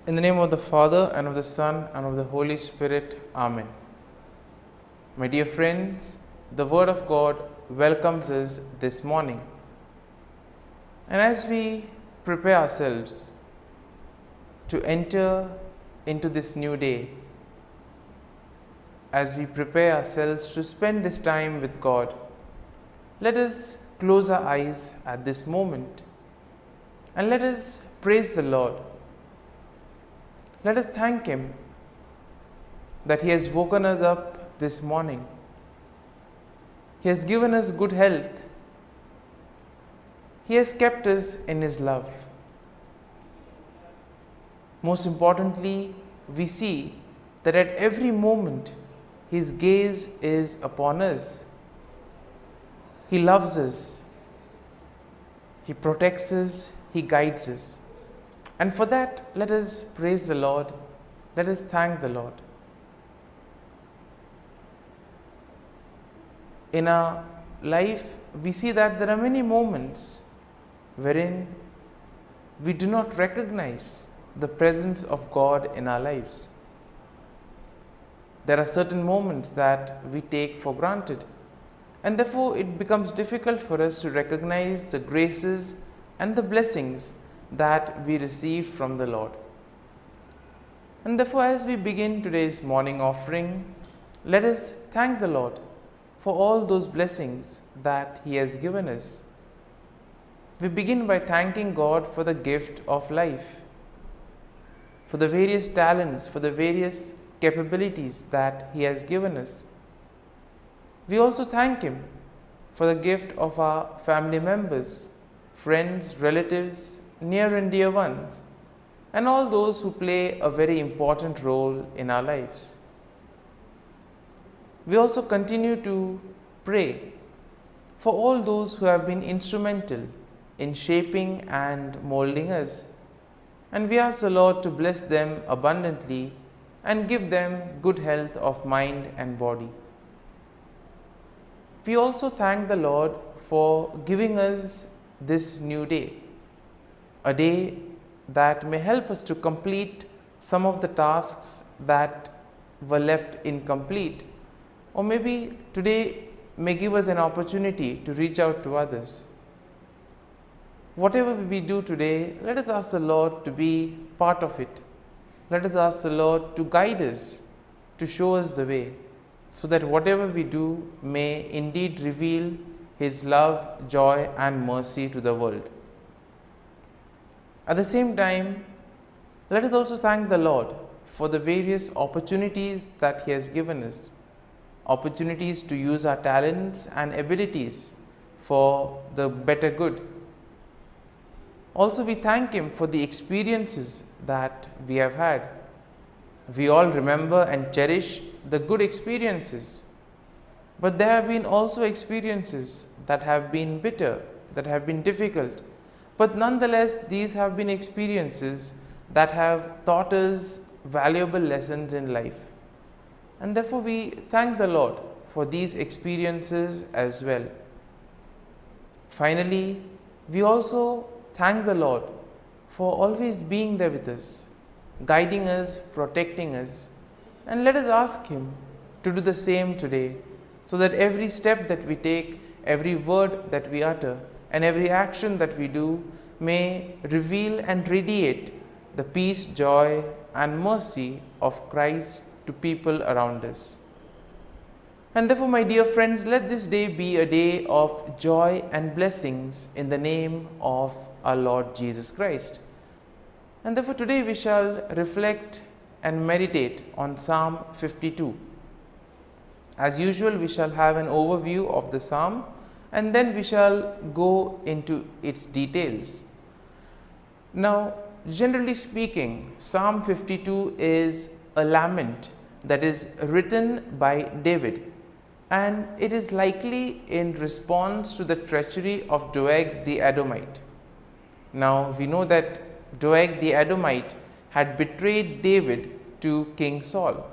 In the name of the Father, and of the Son, and of the Holy Spirit. Amen. My dear friends, the Word of God welcomes us this morning. And as we prepare ourselves to enter into this new day, as we prepare ourselves to spend this time with God, let us close our eyes at this moment and let us praise the Lord. Let us thank Him that He has woken us up this morning. He has given us good health. He has kept us in His love. Most importantly, we see that at every moment His gaze is upon us. He loves us. He protects us. He guides us. And for that, let us praise the Lord. Let us thank the Lord. In our life, we see that there are many moments wherein we do not recognize the presence of God in our lives. There are certain moments that we take for granted, and therefore it becomes difficult for us to recognize the graces and the blessings that we receive from the Lord. And therefore, as we begin today's morning offering, let us thank the Lord for all those blessings that He has given us. We begin by thanking God for the gift of life, for the various talents, for the various capabilities that He has given us. We also thank Him for the gift of our family members, friends, relatives, near and dear ones, and all those who play a very important role in our lives. We also continue to pray for all those who have been instrumental in shaping and molding us, and we ask the Lord to bless them abundantly and give them good health of mind and body. We also thank the Lord for giving us this new day, a day that may help us to complete some of the tasks that were left incomplete, or maybe today may give us an opportunity to reach out to others. Whatever we do today, let us ask the Lord to be part of it. Let us ask the Lord to guide us, to show us the way, so that whatever we do may indeed reveal His love, joy, and mercy to the world. At the same time, let us also thank the Lord for the various opportunities that He has given us, opportunities to use our talents and abilities for the better good. Also, we thank Him for the experiences that we have had. We all remember and cherish the good experiences, but there have been also experiences that have been bitter, that have been difficult. But nonetheless, these have been experiences that have taught us valuable lessons in life. And therefore, we thank the Lord for these experiences as well. Finally, we also thank the Lord for always being there with us, guiding us, protecting us. And let us ask Him to do the same today, so that every step that we take, every word that we utter, and every action that we do may reveal and radiate the peace, joy, and mercy of Christ to people around us. And therefore, my dear friends, let this day be a day of joy and blessings in the name of our Lord Jesus Christ. And therefore, today we shall reflect and meditate on Psalm 52. As usual, we shall have an overview of the psalm, and then we shall go into its details. Now, generally speaking, Psalm 52 is a lament that is written by David, and it is likely in response to the treachery of Doeg the Edomite. Now, we know that Doeg the Edomite had betrayed David to King Saul,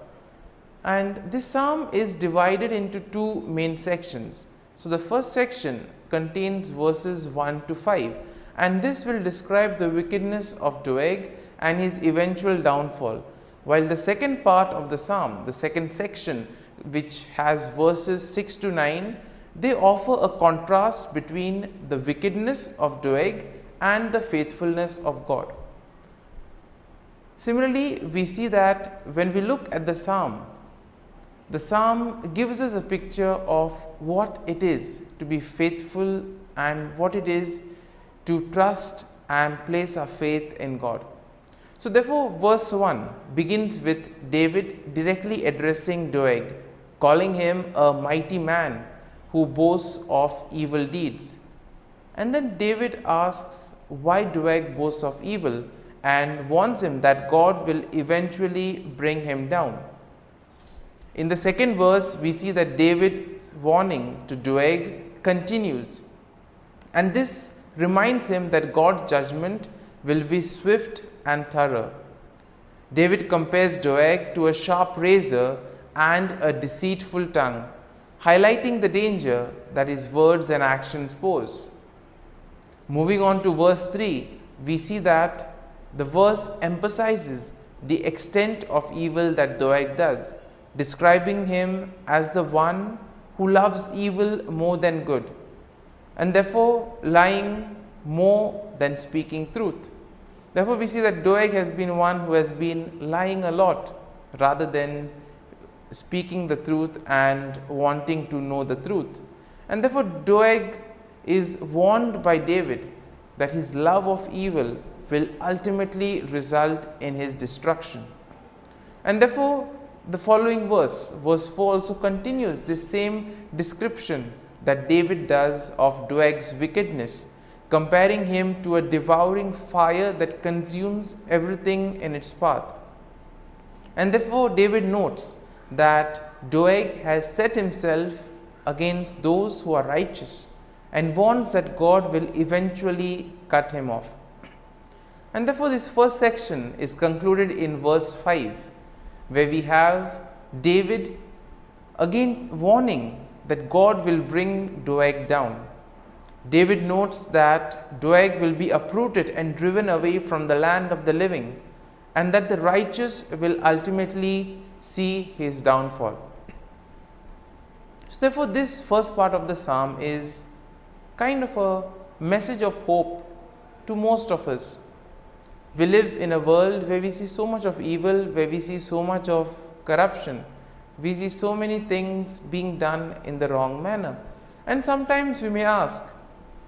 and this psalm is divided into two main sections. So the first section contains verses 1 to 5, and this will describe the wickedness of Doeg and his eventual downfall. While the second part of the psalm, the second section, which has verses 6 to 9, they offer a contrast between the wickedness of Doeg and the faithfulness of God. Similarly, we see that when we look at the psalm gives us a picture of what it is to be faithful and what it is to trust and place our faith in God. So therefore, verse 1 begins with David directly addressing Doeg, calling him a mighty man who boasts of evil deeds. And then David asks why Doeg boasts of evil and warns him that God will eventually bring him down. In the second verse, we see that David's warning to Doeg continues, and this reminds him that God's judgment will be swift and thorough. David compares Doeg to a sharp razor and a deceitful tongue, highlighting the danger that his words and actions pose. Moving on to verse 3, we see that the verse emphasizes the extent of evil that Doeg does, describing him as the one who loves evil more than good, and therefore lying more than speaking truth. Therefore, we see that Doeg has been one who has been lying a lot rather than speaking the truth and wanting to know the truth. And therefore, Doeg is warned by David that his love of evil will ultimately result in his destruction. And therefore, the following verse 4 also continues this same description that David does of Doeg's wickedness, comparing him to a devouring fire that consumes everything in its path. And therefore, David notes that Doeg has set himself against those who are righteous and warns that God will eventually cut him off. And therefore, this first section is concluded in verse 5, where we have David again warning that God will bring Doeg down. David notes that Doeg will be uprooted and driven away from the land of the living, and that the righteous will ultimately see his downfall. So therefore, this first part of the psalm is kind of a message of hope to most of us. We live in a world where we see so much of evil, where we see so much of corruption. We see so many things being done in the wrong manner. And sometimes we may ask,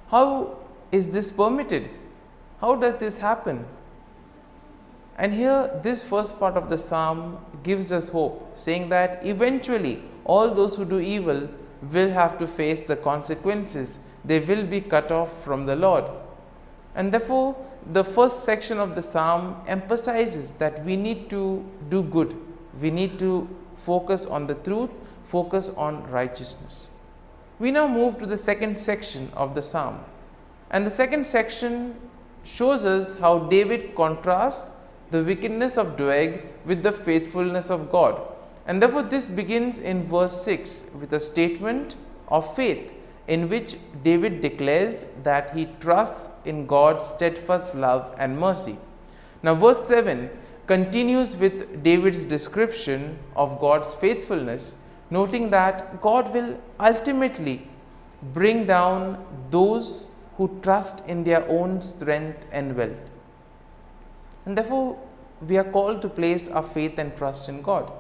how is this permitted? How does this happen? And here, this first part of the psalm gives us hope, saying that eventually all those who do evil will have to face the consequences. They will be cut off from the Lord. And therefore, the first section of the psalm emphasizes that we need to do good. We need to focus on the truth, focus on righteousness. We now move to the second section of the psalm. And the second section shows us how David contrasts the wickedness of Doeg with the faithfulness of God. And therefore, this begins in verse 6 with a statement of faith, in which David declares that he trusts in God's steadfast love and mercy. Now, verse 7 continues with David's description of God's faithfulness, noting that God will ultimately bring down those who trust in their own strength and wealth. And therefore, we are called to place our faith and trust in God.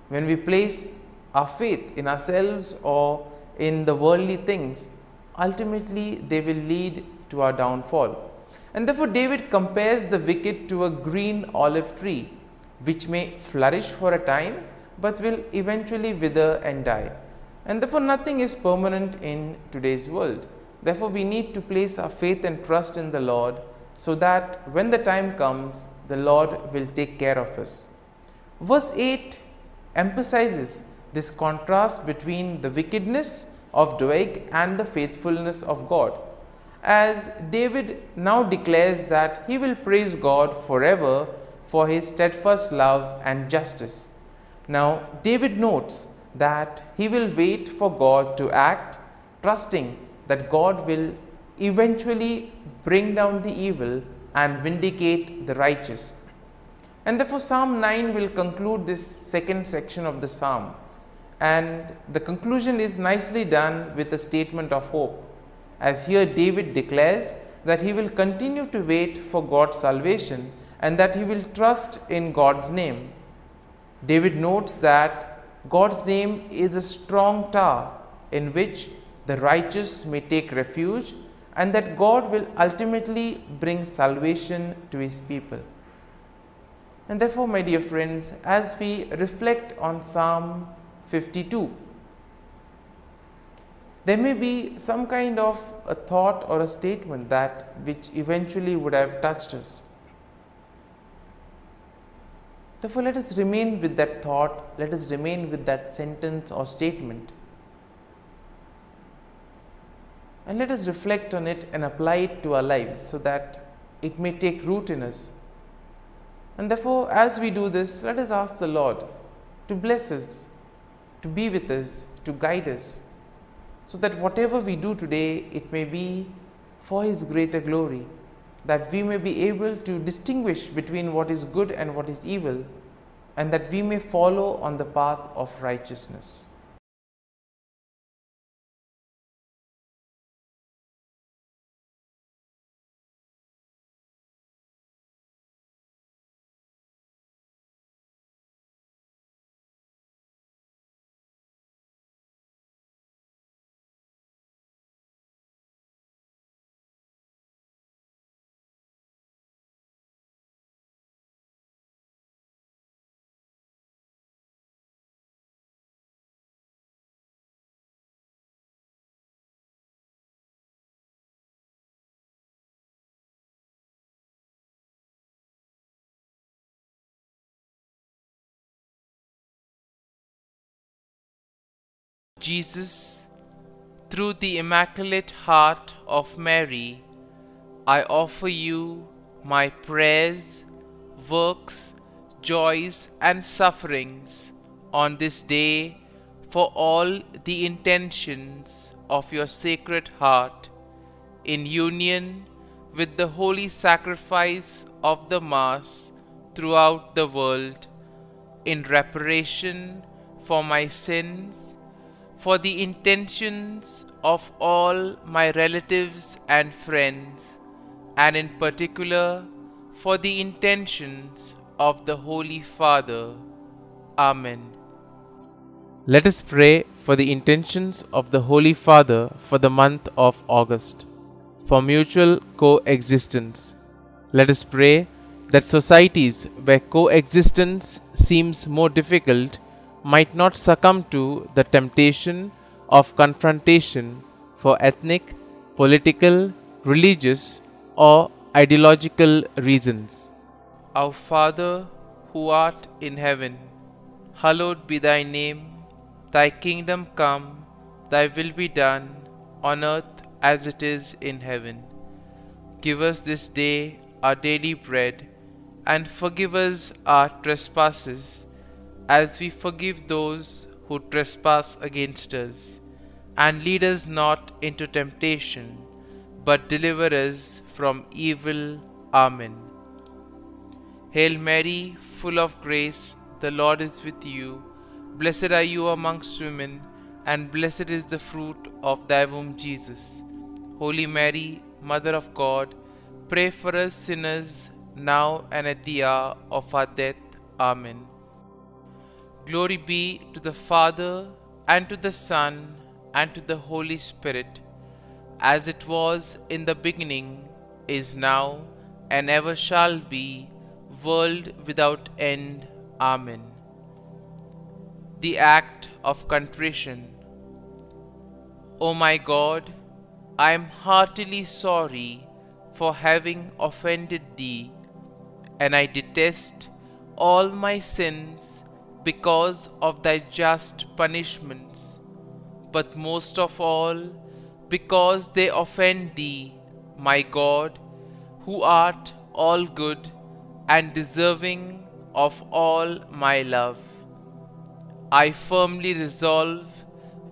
When we place our faith in ourselves or in the worldly things, ultimately they will lead to our downfall. And therefore, David compares the wicked to a green olive tree, which may flourish for a time, but will eventually wither and die. And therefore, nothing is permanent in today's world. Therefore, we need to place our faith and trust in the Lord, so that when the time comes, the Lord will take care of us. Verse 8 emphasizes this contrast between the wickedness of Doeg and the faithfulness of God, as David now declares that he will praise God forever for his steadfast love and justice. Now, David notes that he will wait for God to act, trusting that God will eventually bring down the evil and vindicate the righteous. And therefore Psalm 9 will conclude this second section of the psalm, and the conclusion is nicely done with a statement of hope, as here David declares that he will continue to wait for God's salvation and that he will trust in God's name. David notes that God's name is a strong tower in which the righteous may take refuge, and that God will ultimately bring salvation to his people. And therefore, my dear friends, as we reflect on Psalm 52, there may be some kind of a thought or a statement that which eventually would have touched us. Therefore, let us remain with that thought, let us remain with that sentence or statement, and let us reflect on it and apply it to our lives so that it may take root in us. And therefore, as we do this, let us ask the Lord to bless us, to be with us, to guide us, so that whatever we do today, it may be for His greater glory, that we may be able to distinguish between what is good and what is evil, and that we may follow on the path of righteousness. Jesus, through the Immaculate Heart of Mary, I offer you my prayers, works, joys, and sufferings on this day for all the intentions of your Sacred Heart, in union with the holy sacrifice of the Mass throughout the world, in reparation for my sins, for the intentions of all my relatives and friends, and in particular for the intentions of the Holy Father. Amen. Let us pray for the intentions of the Holy Father for the month of August, for mutual coexistence. Let us pray that societies where coexistence seems more difficult might not succumb to the temptation of confrontation for ethnic, political, religious, or ideological reasons. Our Father, who art in heaven, hallowed be thy name. Thy kingdom come, thy will be done, on earth as it is in heaven. Give us this day our daily bread, and forgive us our trespasses, as we forgive those who trespass against us. And lead us not into temptation, but deliver us from evil. Amen. Hail Mary, full of grace, the Lord is with you. Blessed are you amongst women, and blessed is the fruit of thy womb, Jesus. Holy Mary, Mother of God, pray for us sinners, now and at the hour of our death. Amen. Glory be to the Father, and to the Son, and to the Holy Spirit, as it was in the beginning, is now, and ever shall be, world without end. Amen. The Act of Contrition. O my God, I am heartily sorry for having offended Thee, and I detest all my sins because of Thy just punishments, but most of all because they offend Thee, my God, who art all good and deserving of all my love. I firmly resolve,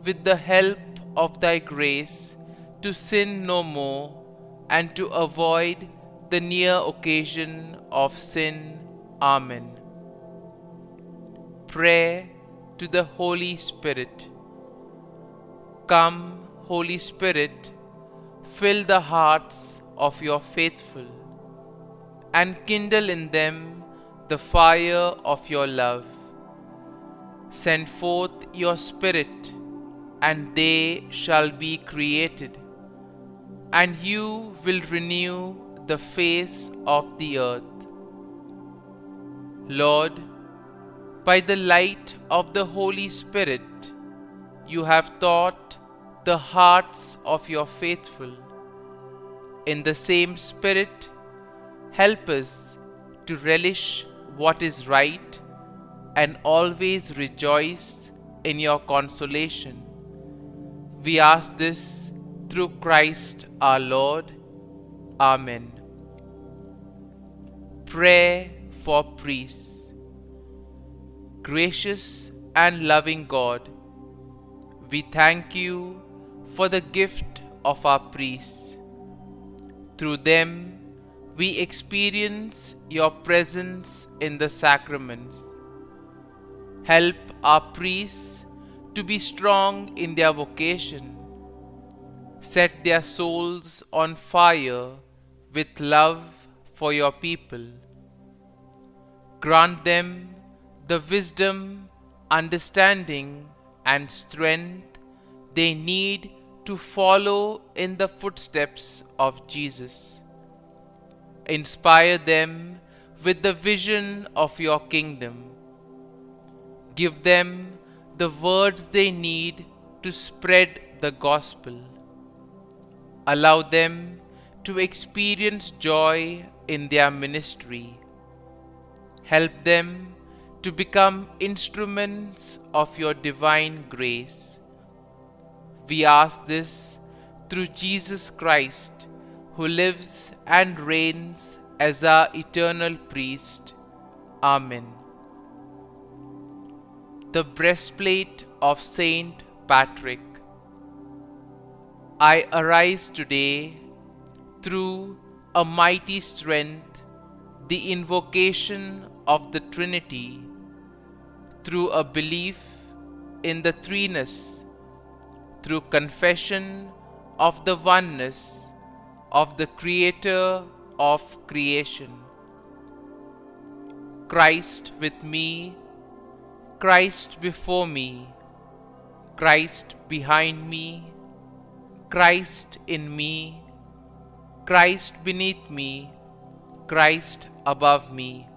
with the help of Thy grace, to sin no more, and to avoid the near occasion of sin. Amen. Prayer to the Holy Spirit. Come, Holy Spirit, fill the hearts of your faithful, and kindle in them the fire of your love. Send forth your Spirit, and they shall be created, and you will renew the face of the earth. Lord, by the light of the Holy Spirit, you have taught the hearts of your faithful. In the same Spirit, help us to relish what is right and always rejoice in your consolation. We ask this through Christ our Lord. Amen. Prayer for priests. Gracious and loving God, we thank you for the gift of our priests. Through them, we experience your presence in the sacraments. Help our priests to be strong in their vocation. Set their souls on fire with love for your people. Grant them the wisdom, understanding, and strength they need to follow in the footsteps of Jesus. Inspire them with the vision of your kingdom. Give them the words they need to spread the gospel. Allow them to experience joy in their ministry. Help them to become instruments of your divine grace. We ask this through Jesus Christ, who lives and reigns as our eternal priest. Amen. The breastplate of Saint Patrick. I arise today through a mighty strength, the invocation of the Trinity, through a belief in the threeness, through confession of the oneness of the Creator of creation. Christ with me, Christ before me, Christ behind me, Christ in me, Christ beneath me, Christ above me,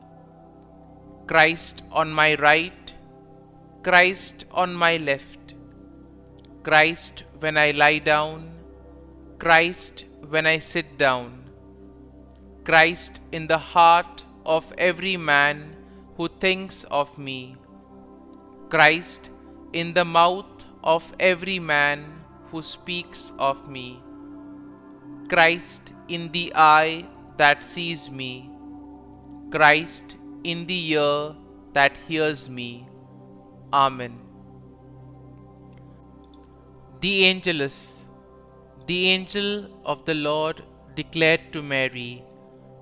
Christ on my right, Christ on my left, Christ when I lie down, Christ when I sit down, Christ in the heart of every man who thinks of me, Christ in the mouth of every man who speaks of me, Christ in the eye that sees me, Christ in the ear that hears me. Amen. The Angelus. The angel of the Lord declared to Mary,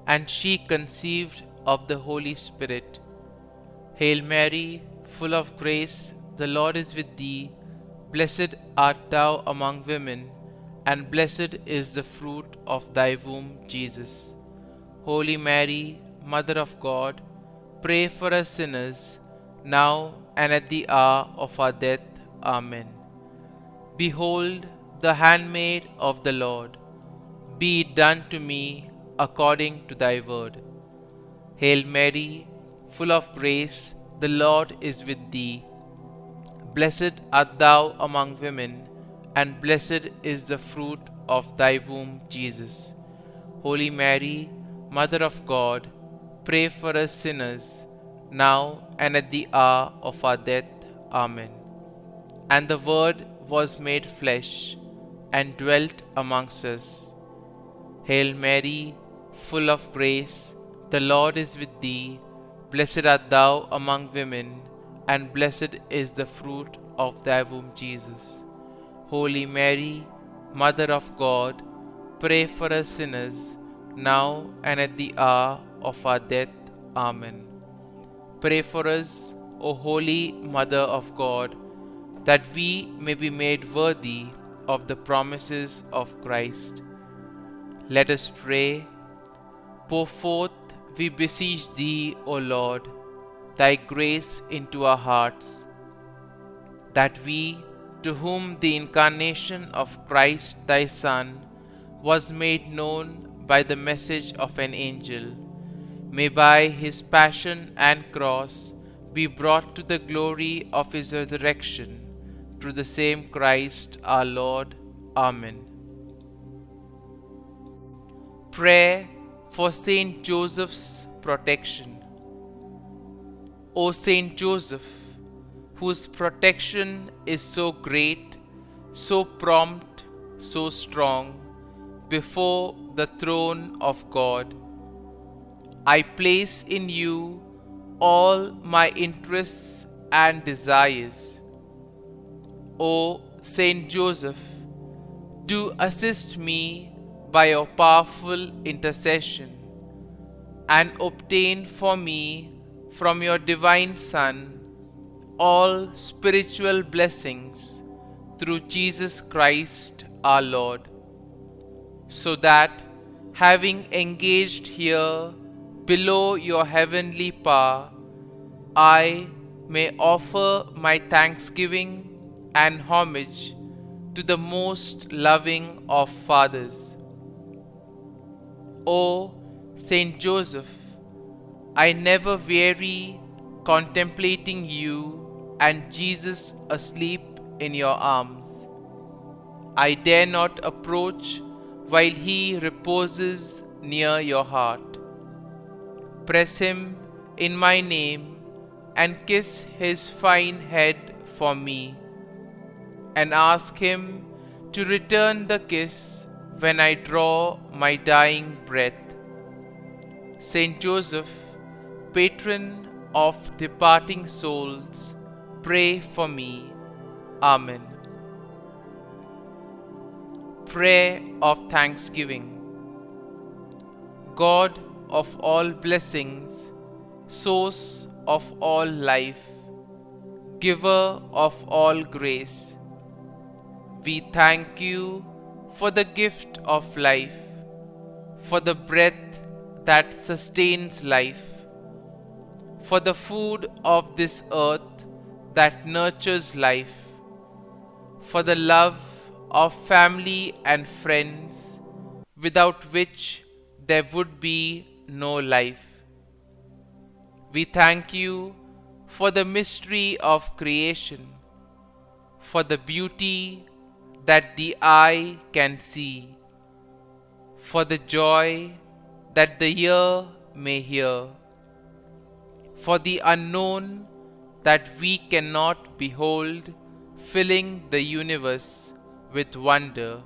and she conceived of the Holy Spirit. Hail Mary, full of grace, the Lord is with thee. Blessed art thou among women, and blessed is the fruit of thy womb, Jesus. Holy Mary, Mother of God, pray for us sinners, now and at the hour of our death. Amen. Behold, the handmaid of the Lord. Be it done to me according to thy word. Hail Mary, full of grace, the Lord is with thee. Blessed art thou among women, and blessed is the fruit of thy womb, Jesus. Holy Mary, Mother of God, pray for us sinners, now and at the hour of our death. Amen. And the Word was made flesh, and dwelt amongst us. Hail Mary, full of grace, the Lord is with thee. Blessed art thou among women, and blessed is the fruit of thy womb, Jesus. Holy Mary, Mother of God, pray for us sinners, now and at the hour of our death. Amen. Pray for us, O Holy Mother of God, that we may be made worthy of the promises of Christ. Let us pray. Pour forth, we beseech Thee, O Lord, Thy grace into our hearts, that we, to whom the incarnation of Christ Thy Son was made known by the message of an angel, may by His passion and cross be brought to the glory of His resurrection, through the same Christ our Lord. Amen. Prayer for Saint Joseph's protection. O Saint Joseph, whose protection is so great, so prompt, so strong, before the throne of God, I place in you all my interests and desires. O Saint Joseph, do assist me by your powerful intercession, and obtain for me from your divine Son all spiritual blessings through Jesus Christ our Lord, so that, having engaged here below your heavenly power, I may offer my thanksgiving and homage to the most loving of fathers. O Saint Joseph, I never weary contemplating you and Jesus asleep in your arms. I dare not approach while He reposes near your heart. Press Him in my name and kiss His fine head for me, and ask Him to return the kiss when I draw my dying breath. Saint Joseph, patron of departing souls, pray for me. Amen. Prayer of Thanksgiving. God of all blessings, source of all life, giver of all grace, we thank you for the gift of life, for the breath that sustains life, for the food of this earth that nurtures life, for the love of family and friends, without which there would be no life. We thank you for the mystery of creation, for the beauty that the eye can see, for the joy that the ear may hear, for the unknown that we cannot behold, filling the universe with wonder,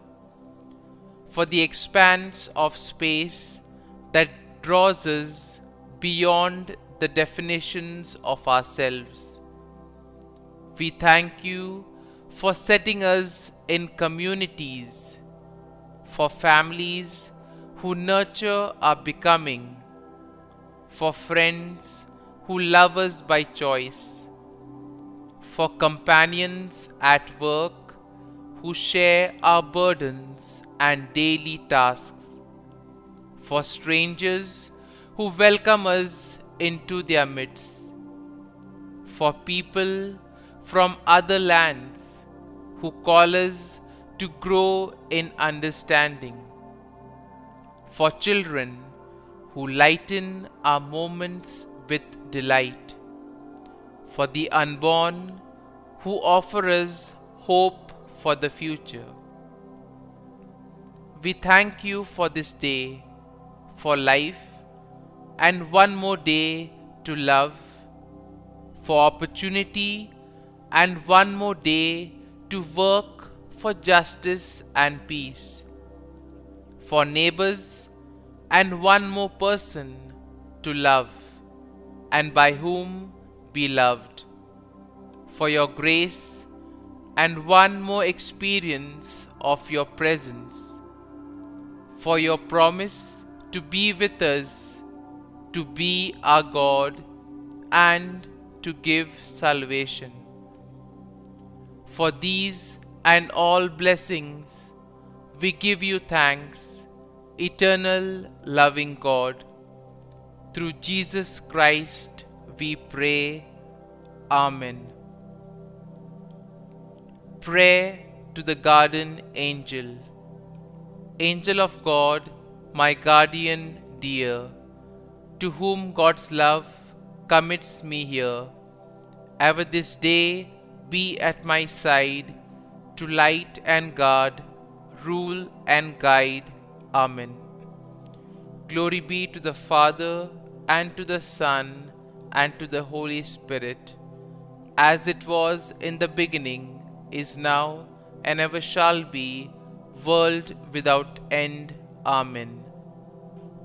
for the expanse of space that draws us beyond the definitions of ourselves. We thank you for setting us in communities, for families who nurture our becoming, for friends who love us by choice, for companions at work who share our burdens and daily tasks, for strangers who welcome us into their midst, for people from other lands who call us to grow in understanding, for children who lighten our moments with delight, for the unborn who offer us hope for the future. We thank you for this day, for life, and one more day to love, for opportunity, and one more day to work for justice and peace, for neighbors, and one more person to love, and by whom be loved, for your grace, and one more experience of your presence, for your promise to be with us, to be our God, and to give salvation. For these and all blessings we give you thanks, eternal loving God. Through Jesus Christ we pray. Amen. Prayer to the Guardian Angel. Angel of God, my guardian dear, to whom God's love commits me here, ever this day be at my side, to light and guard, rule and guide. Amen. Glory be to the Father, and to the Son, and to the Holy Spirit, as it was in the beginning, is now, and ever shall be, world without end. Amen.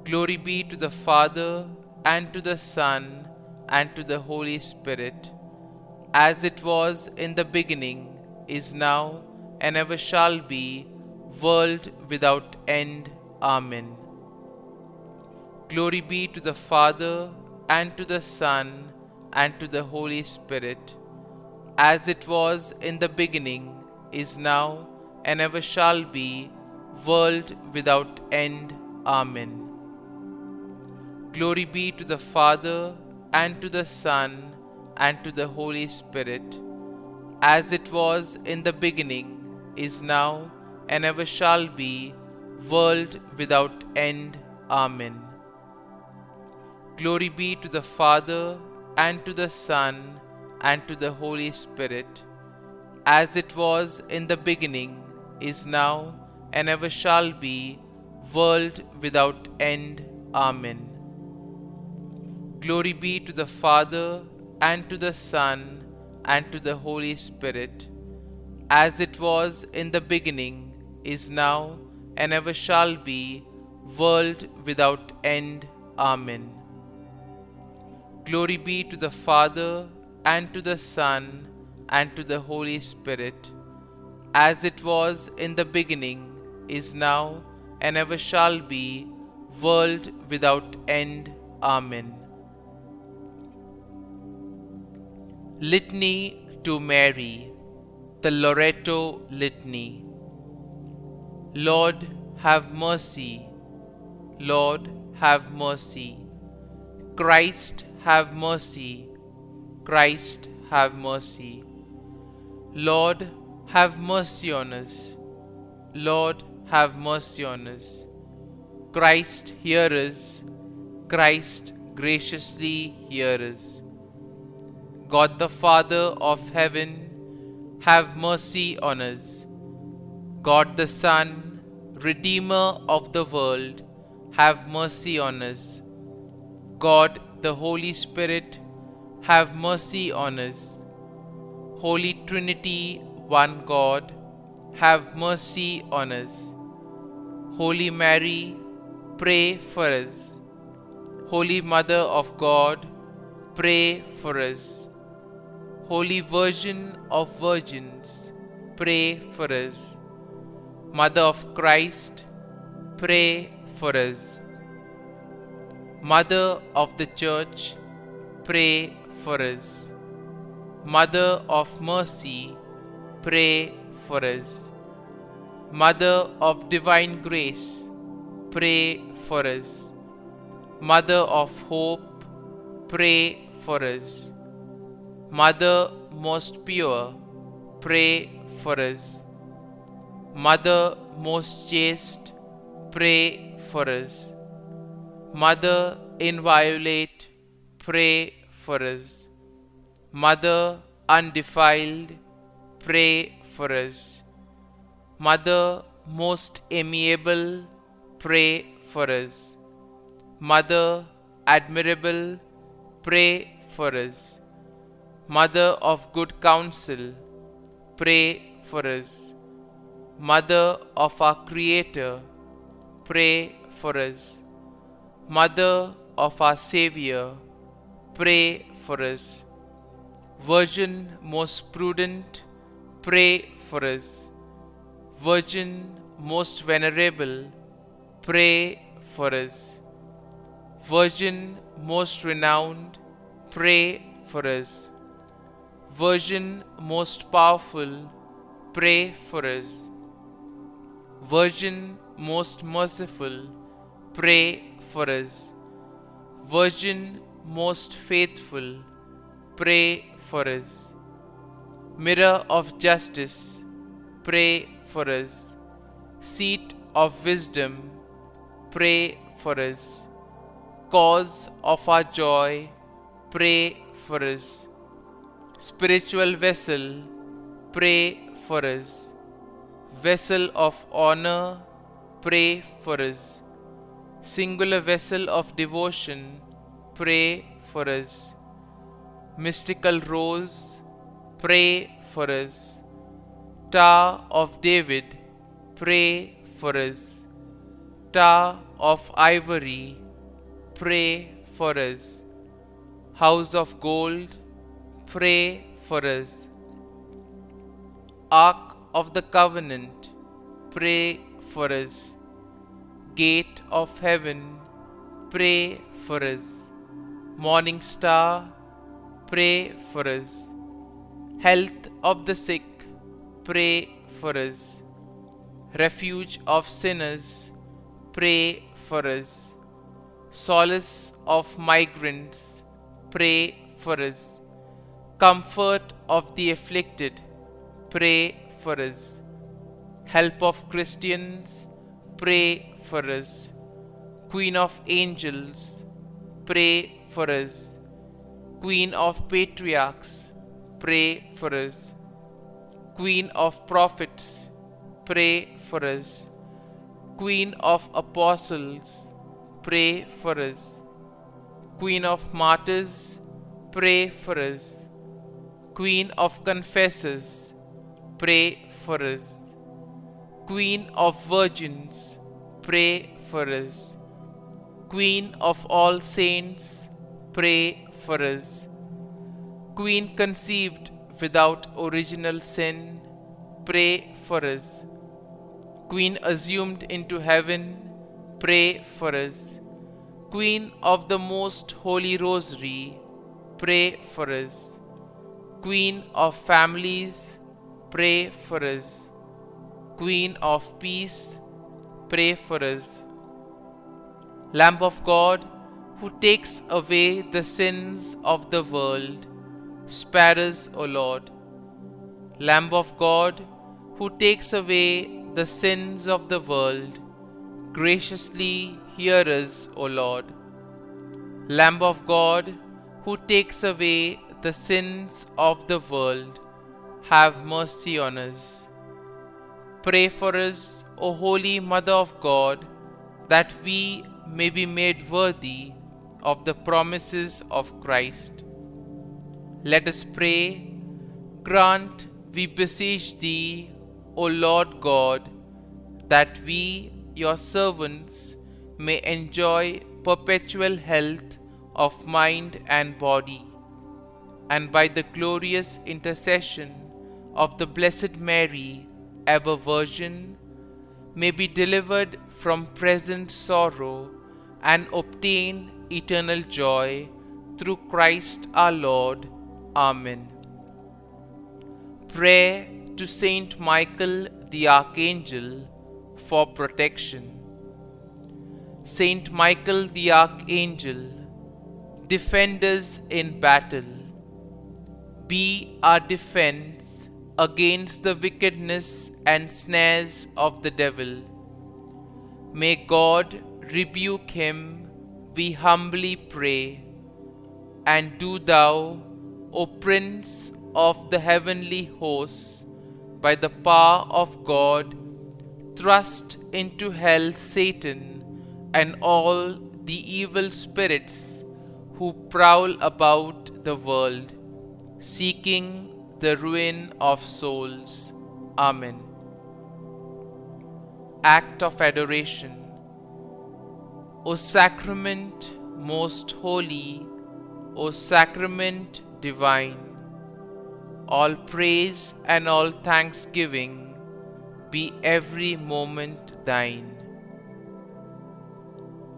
Glory be to the Father, and to the Son, and to the Holy Spirit, as it was in the beginning, is now, and ever shall be, world without end. Amen. Glory be to the Father, and to the Son, and to the Holy Spirit, as it was in the beginning, is now, and ever shall be, world without end. Amen. Glory be to the Father, and to the Son, and to the Holy Spirit, as it was in the beginning, is now, and ever shall be, world without end. Amen. Glory be to the Father, and to the Son, and to the Holy Spirit, as it was in the beginning, is now, and ever shall be, world without end. Amen. Glory be to the Father, and to the Son, and to the Holy Spirit, as it was in the beginning, is now, and ever shall be, world without end. Amen. Glory be to the Father, and to the Son, and to the Holy Spirit, as it was in the beginning, is now, and ever shall be, world without end. Amen. Litany to Mary, the Loreto Litany. Lord, have mercy. Lord, have mercy. Christ, have mercy. Christ, have mercy. Lord, have mercy on us. Lord, have mercy on us. Christ, hear us. Christ, graciously hear us. God the Father of heaven, have mercy on us. God the Son, Redeemer of the world, have mercy on us. God the Holy Spirit, have mercy on us. Holy Trinity, one God, have mercy on us. Holy Mary, pray for us. Holy Mother of God, pray for us. Holy Virgin of Virgins, pray for us. Mother of Christ, pray for us. Mother of the Church, pray for us. Mother of Mercy, pray for us. Mother of Divine Grace, pray for us. Mother of Hope, pray for us. Mother most pure, pray for us. Mother most chaste, pray for us. Mother inviolate, pray for us. Mother undefiled, pray for us. Mother most amiable, pray for us. Mother admirable, pray for us. Mother of good counsel, pray for us. Mother of our Creator, pray for us. Mother of our Savior, pray for us. Virgin most prudent, pray for us. Virgin most venerable, pray for us. Virgin most renowned, pray for us. Virgin most powerful, pray for us. Virgin most merciful, pray for us. Virgin most faithful, pray for us. Mirror of justice, pray for us. Seat of wisdom, pray for us. Cause of our joy, pray for us. Spiritual vessel, pray for us. Vessel of honor, pray for us. Singular vessel of devotion, pray for us. Mystical rose, pray for us. Tower of David, pray for us. Tower of ivory, pray for us. House of gold, pray for us. Ark of the covenant, pray for us. Gate of heaven, pray for us. Morning star, pray for us. Health of the sick, pray for us. Refuge of sinners, pray for us. Solace of migrants, pray for us. Comfort of the afflicted, pray for us. Help of Christians, pray for us. Queen of angels, pray for us. Queen of patriarchs, pray for us. Queen of prophets, pray for us. Queen of apostles, pray for us. Queen of martyrs, pray for us. Queen of confessors, pray for us. Queen of virgins, pray for us. Queen of all saints, pray for us. Queen conceived without original sin, pray for us. Queen assumed into heaven, pray for us. Queen of the most holy rosary, pray for us. Queen of families, pray for us. Queen of peace, pray for us. Lamb of God, who takes away the sins of the world, spare us, O Lord. Lamb of God, who takes away the sins of the world, graciously hear us, O Lord. Lamb of God, who takes away the sins of the world, have mercy on us. Pray for us, O Holy Mother of God, that we may be made worthy of the promises of Christ. Let us pray. Grant, we beseech Thee, O Lord God, that we, Your servants, may enjoy perpetual health of mind and body, and by the glorious intercession of the Blessed Mary, ever Virgin, may be delivered from present sorrow and obtain eternal joy through Christ our Lord. Amen. Prayer to Saint Michael the Archangel for protection. Saint Michael the Archangel, defend us in battle. Be our defense against the wickedness and snares of the devil. May God rebuke him, we humbly pray. And do Thou, O Prince of the heavenly hosts, by the power of God, thrust into hell Satan and all the evil spirits who prowl about the world, seeking the ruin of souls. Amen. Act of Adoration. O Sacrament most holy, O Sacrament divine, all praise and all thanksgiving be every moment Thine.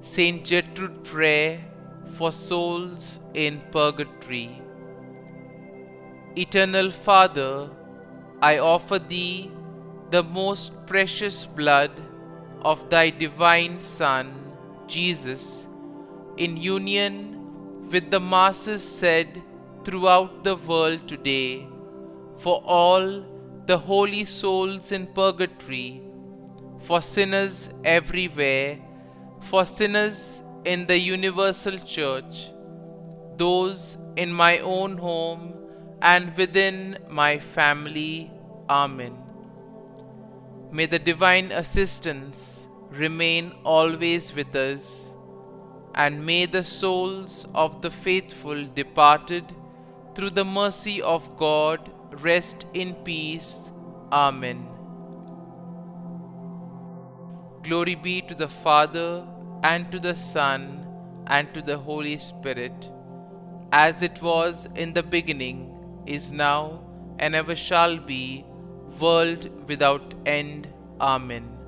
Saint Gertrude, prayer for souls in purgatory. Eternal Father, I offer Thee the most precious blood of Thy divine Son, Jesus, in union with the masses said throughout the world today, for all the holy souls in purgatory, for sinners everywhere, for sinners in the universal church, those in my own home and within my family. Amen. May the divine assistance remain always with us, and may the souls of the faithful departed through the mercy of God rest in peace. Amen. Glory be to the Father, and to the Son, and to the Holy Spirit, as it was in the beginning, is now, and ever shall be, world without end. Amen.